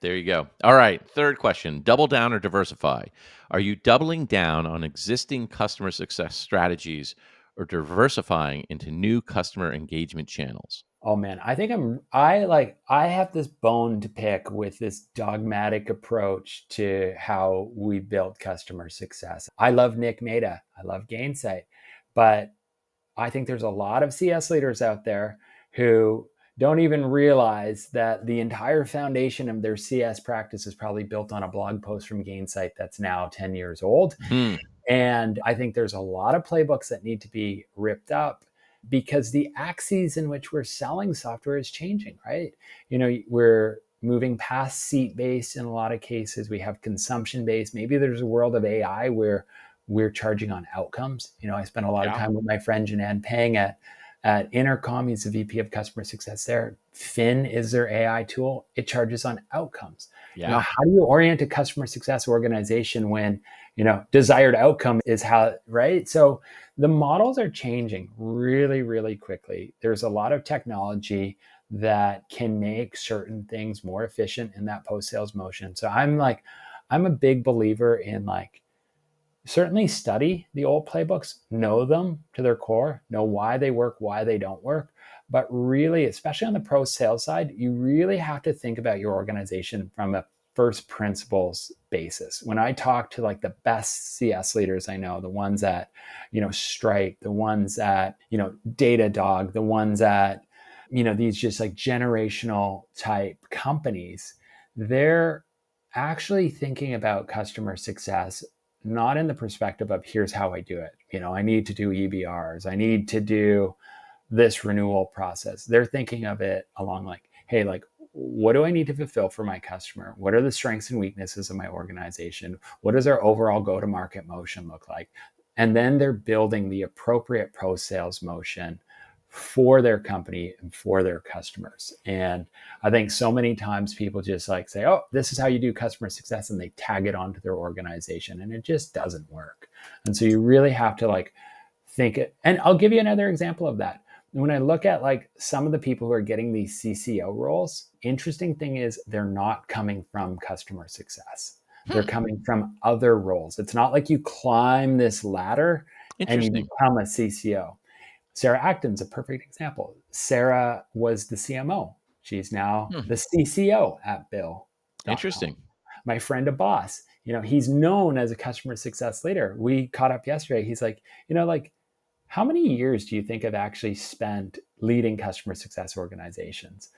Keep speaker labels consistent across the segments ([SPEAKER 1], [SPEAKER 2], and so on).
[SPEAKER 1] There you go. All right. Third question, double down or diversify? Are you doubling down on existing customer success strategies or diversifying into new customer engagement channels?
[SPEAKER 2] Oh man, I have this bone to pick with this dogmatic approach to how we build customer success. I love Nick Meta. I love Gainsight. But I think there's a lot of CS leaders out there who don't even realize that the entire foundation of their CS practice is probably built on a blog post from Gainsight that's now 10 years old.
[SPEAKER 1] Hmm.
[SPEAKER 2] And I think there's a lot of playbooks that need to be ripped up because the axes in which we're selling software is changing, right? We're moving past seat based in a lot of cases. We have consumption based. Maybe there's a world of AI where we're charging on outcomes. I spent a lot of
[SPEAKER 1] Yeah.
[SPEAKER 2] time with my friend Janan Pang at Intercom. He's the VP of customer success there. Finn is their AI tool. It charges on outcomes.
[SPEAKER 1] Yeah.
[SPEAKER 2] How do you orient a customer success organization when, desired outcome is how, right? So the models are changing really, really quickly. There's a lot of technology that can make certain things more efficient in that post-sales motion. So I'm a big believer in certainly study the old playbooks, know them to their core, know why they work, why they don't work. But really, especially on the pro sales side, you really have to think about your organization from a first principles basis. When I talk to the best CS leaders I know, the ones at, Stripe, the ones at, Datadog, the ones at, these just generational type companies, they're actually thinking about customer success not in the perspective of here's how I do it. I need to do EBRs. I need to do this renewal process. They're thinking of it along hey, what do I need to fulfill for my customer? What are the strengths and weaknesses of my organization? What does our overall go-to-market motion look like? And then they're building the appropriate pro-sales motion for their company and for their customers. And I think so many times people just say, oh, this is how you do customer success, and they tag it onto their organization, and it just doesn't work. And so you really have to think it. And I'll give you another example of that. When I look at some of the people who are getting these CCO roles, interesting thing is they're not coming from customer success. They're
[SPEAKER 1] Hmm.
[SPEAKER 2] coming from other roles. It's not like you climb this ladder and you
[SPEAKER 1] Interesting.
[SPEAKER 2] become a CCO. Sarah Acton's a perfect example. Sarah was the CMO. She's now
[SPEAKER 1] Hmm.
[SPEAKER 2] the CCO at Bill.com.
[SPEAKER 1] Interesting.
[SPEAKER 2] My friend Abbas, he's known as a customer success leader. We caught up yesterday. He's how many years do you think I've actually spent leading customer success organizations?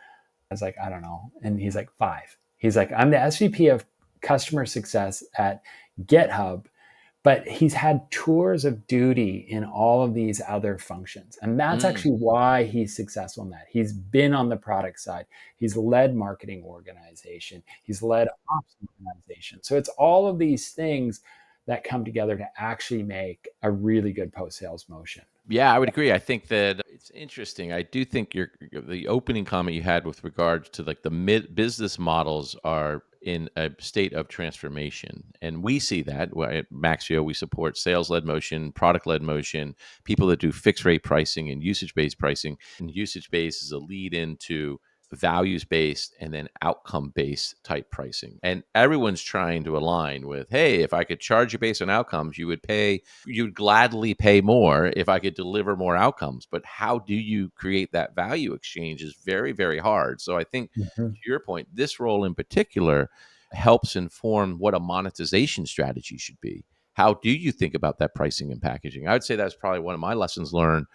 [SPEAKER 2] I was I don't know. And he's 5. He's I'm the SVP of customer success at GitHub, but he's had tours of duty in all of these other functions. And that's
[SPEAKER 1] Hmm.
[SPEAKER 2] actually why he's successful in that. He's been on the product side. He's led marketing organization. He's led ops organization. So it's all of these things that come together to actually make a really good post-sales motion.
[SPEAKER 1] Yeah, I would agree. I think that it's interesting. I do think the opening comment you had with regards to the business models are in a state of transformation, and we see that at Maxio. We support sales-led motion, product-led motion, people that do fixed rate pricing and usage-based pricing. And usage-based is a lead into values-based and then outcome-based type pricing. And everyone's trying to align with, hey, if I could charge you based on outcomes, you'd gladly pay more if I could deliver more outcomes. But how do you create that value exchange is very, very hard. So I think
[SPEAKER 2] Mhm.
[SPEAKER 1] to your point, this role in particular helps inform what a monetization strategy should be. How do you think about that pricing and packaging? I would say that's probably one of my lessons learned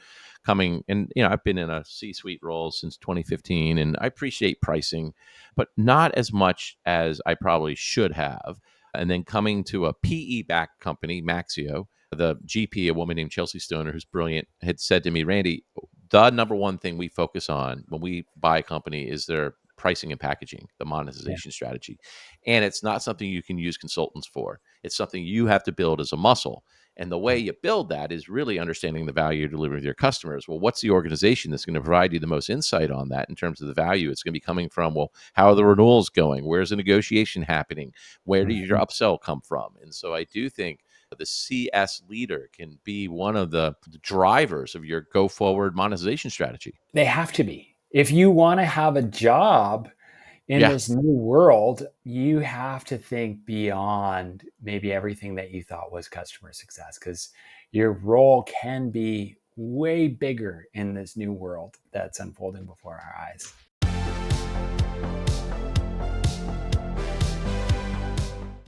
[SPEAKER 1] coming. And I've been in a C-suite role since 2015, and I appreciate pricing, but not as much as I probably should have. And then coming to a PE backed company, Maxio, the GP, a woman named Chelsea Stoner, who's brilliant, had said to me, Randy, the number one thing we focus on when we buy a company is their pricing and packaging, the
[SPEAKER 2] Yeah.
[SPEAKER 1] monetization strategy. And it's not something you can use consultants for. It's something you have to build as a muscle. And the way you build that is really understanding the value you're delivering to your customers. Well, what's the organization that's going to provide you the most insight on that in terms of the value it's going to be coming from? Well, how are the renewals going? Where's the negotiation happening? Where do your
[SPEAKER 2] Mhm.
[SPEAKER 1] upsell come from? And so I do think the CS leader can be one of the drivers of your go forward monetization strategy.
[SPEAKER 2] They have to be. If you want to have a job, in
[SPEAKER 1] Yeah.
[SPEAKER 2] this new world, you have to think beyond maybe everything that you thought was customer success, because your role can be way bigger in this new world that's unfolding before our eyes.